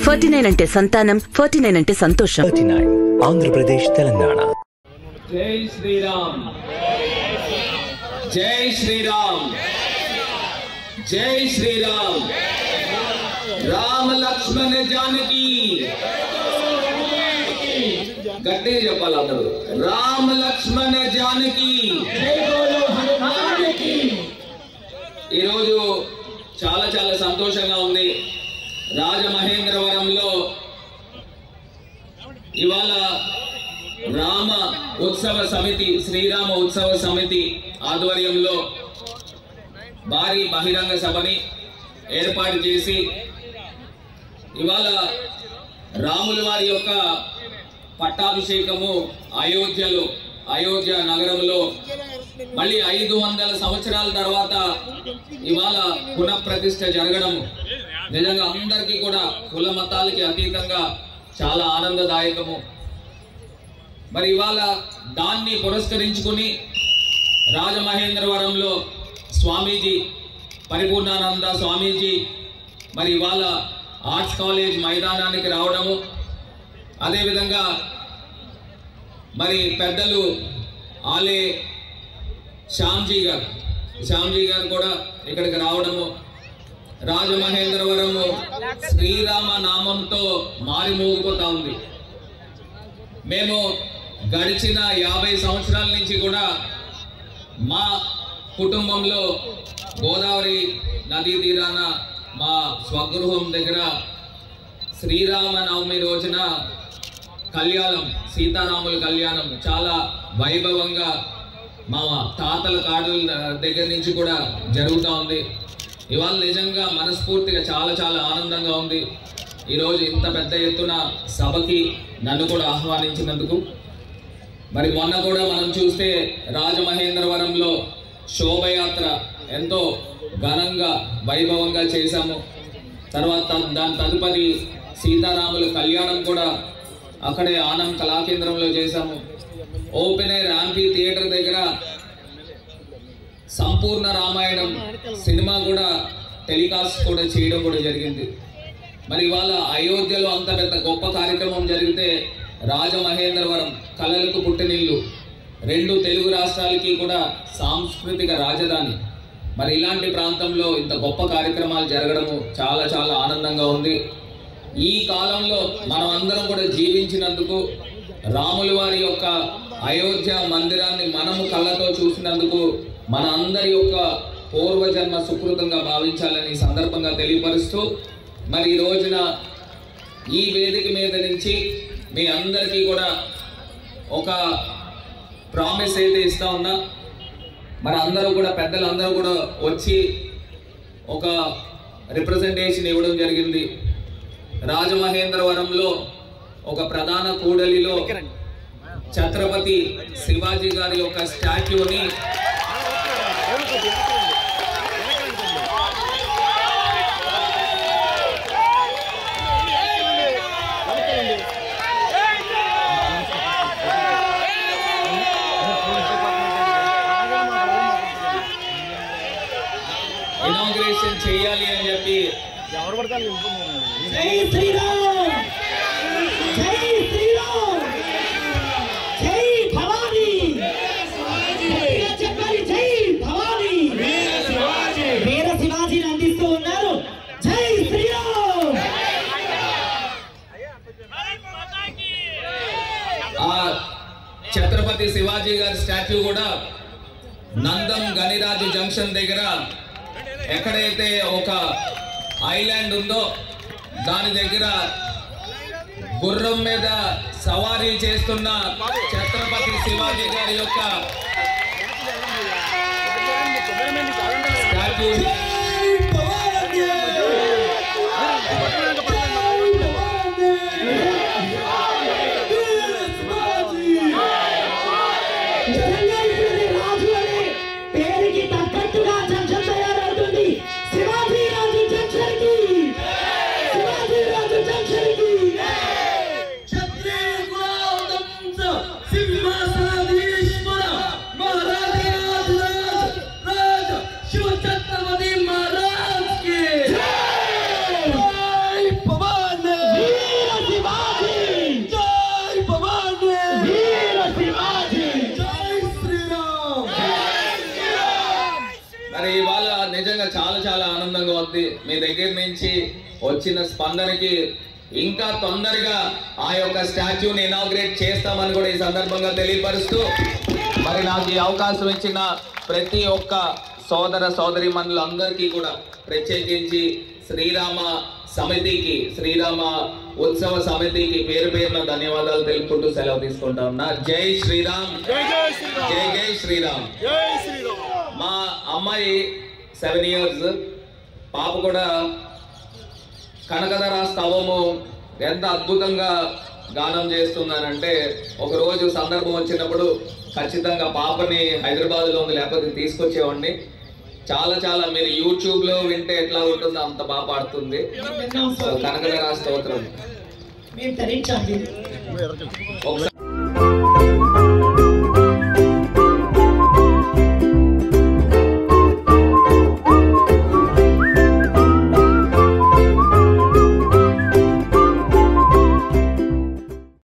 49 అంటే సంతానం, 49 అంటే సంతోషం. 39 ఆంధ్రప్రదేశ్, తెలంగాణ. జై శ్రీరామ్, జై శ్రీరామ్, జై శ్రీరామ్. రామ లక్ష్మణ జానకి, గట్టిగా చెప్పాలి అందరూ. రామ లక్ష్మణ జానకి. ఈరోజు చాలా చాలా సంతోషంగా ఉంది. రాజమహేంద్రవరంలో ఇవాళ రామ ఉత్సవ సమితి, శ్రీరామ ఉత్సవ సమితి ఆధ్వర్యంలో భారీ బహిరంగ సభని ఏర్పాటు చేసి ఇవాళ రాముల వారి యొక్క పట్టాభిషేకము అయోధ్య నగరంలో మళ్ళీ 500 సంవత్సరాల తర్వాత ఇవాళ పునఃప్రతిష్ఠ జరగడం నిజంగా అందరికీ కూడా కుల మతాలకి అతీతంగా చాలా ఆనందదాయకము. మరి ఇవాళ దాన్ని పురస్కరించుకుని రాజమహేంద్రవరంలో స్వామీజీ, పరిపూర్ణానంద స్వామీజీ మరి ఇవాళ ఆర్ట్స్ కాలేజ్ మైదానానికి రావడము, అదేవిధంగా మరి పెద్దలు ఆలే శ్యామ్జీ గారు కూడా ఇక్కడికి రావడము, రాజమహేంద్రవరము శ్రీరామ నామంతో మారిమోగిపోతా ఉంది. మేము గడిచిన 50 సంవత్సరాల నుంచి కూడా మా కుటుంబంలో గోదావరి నదీ తీరాన మా స్వగృహం దగ్గర శ్రీరామ నవమి రోజున కళ్యాణం, సీతారాముల కళ్యాణం చాలా వైభవంగా మా తాతల కాడుల దగ్గర నుంచి కూడా జరుగుతూ ఉంది. ఇవాళ నిజంగా మనస్ఫూర్తిగా చాలా చాలా ఆనందంగా ఉంది. ఈరోజు ఇంత పెద్ద ఎత్తున సభకి నన్ను కూడా ఆహ్వానించినందుకు. మరి మొన్న కూడా మనం చూస్తే రాజమహేంద్రవరంలో శోభయాత్ర ఎంతో ఘనంగా వైభవంగా చేశాము. తర్వాత దాని తదుపరి సీతారాముల కళ్యాణం కూడా అక్కడే ఆనం కళాకేంద్రంలో చేశాము. ఓపెన్ ఎయిర్ యాంఫీ థియేటర్ దగ్గర సంపూర్ణ రామాయణం సినిమా కూడా టెలికాస్ట్ కూడా చేయడం కూడా జరిగింది. మరి ఇవాళ అయోధ్యలో అంత పెద్ద గొప్ప కార్యక్రమం జరిగితే రాజమహేంద్రవరం కళలకు పుట్టినిల్లు, 2 తెలుగు రాష్ట్రాలకి కూడా సాంస్కృతిక రాజధాని. మరి ఇలాంటి ప్రాంతంలో ఇంత గొప్ప కార్యక్రమాలు జరగడము చాలా చాలా ఆనందంగా ఉంది. ఈ కాలంలో మనం అందరం కూడా జీవించినందుకు, రాముల వారి యొక్క అయోధ్య మందిరాన్ని మనము కళ్ళతో చూసినందుకు మన అందరి యొక్క పూర్వజన్మ సుకృతంగా భావించాలని సందర్భంగా తెలియపరుస్తూ, మరి ఈ రోజున ఈ వేదిక మీద నుంచి మీ అందరికీ కూడా ఒక ప్రామిస్ అయితే ఇస్తా ఉన్నా. మరి అందరూ కూడా పెద్దలందరూ కూడా వచ్చి ఒక రిప్రజెంటేషన్ ఇవ్వడం జరిగింది. రాజమహేంద్రవరంలో ఒక ప్రధాన కూడలిలో ఛత్రపతి శివాజీ గారి యొక్క స్టాట్యూని ఇనాగ్రేషన్ చేయాలి అని చెప్పి జై శ్రీరామ్, జై శ్రీరామ్, జై భవానీ, చెప్పాలి జై భవానీ, వీర శివాజీని అందిస్తూ ఉన్నారు. జై శ్రీరామ్. ఆ ఛత్రపతి శివాజీ గారి స్టాచ్యూ కూడా నందం గనిరాజు జంక్షన్ దగ్గర ఎక్కడైతే ఒక ఐలాండ్ ఉందో దాని దగ్గర గుర్రం మీద సవారీ చేస్తున్న ఛత్రపతి శివాజీ గారి యొక్క స్టాచ్యూ సింహాసనాధీశ్వర మహారాజ రాజ శివ ఛత్రపతి కొద్ది మీ దగ్గర నుంచి వచ్చిన స్పందనకి ఇంకా తొందరగా ఆ యొక్క స్టాచ్యూని ఇనాగ్రేట్ చేస్తామని కూడా ఈ సందర్భంగా తెలియపరుస్తూ, మరి నాకు ఈ అవకాశం ఇచ్చిన ప్రతి ఒక్క సోదర సోదరీమణులందరికీ కూడా ప్రత్యేకించి శ్రీరామ సమితికి, శ్రీరామ ఉత్సవ సమితికి పేరు పేరున ధన్యవాదాలు తెలుపుకుంటూ సెలవు తీసుకుంటా ఉన్నా. జై శ్రీరామ్, జై జై శ్రీరామ్. మా అమ్మాయి 7 years, పాప కూడా కనకధర స్తవము ఎంత అద్భుతంగా గానం చేస్తున్నానంటే, ఒకరోజు సందర్భం వచ్చినప్పుడు ఖచ్చితంగా పాపని హైదరాబాద్లో ఉంది, లేకపోతే తీసుకొచ్చేవాడిని. చాలా చాలా మీరు యూట్యూబ్లో వింటే ఎట్లా ఉంటుందో అంత బాగా పాడుతుంది. కనకధర స్తోత్రం మేము తరించాలి. ఒకసారి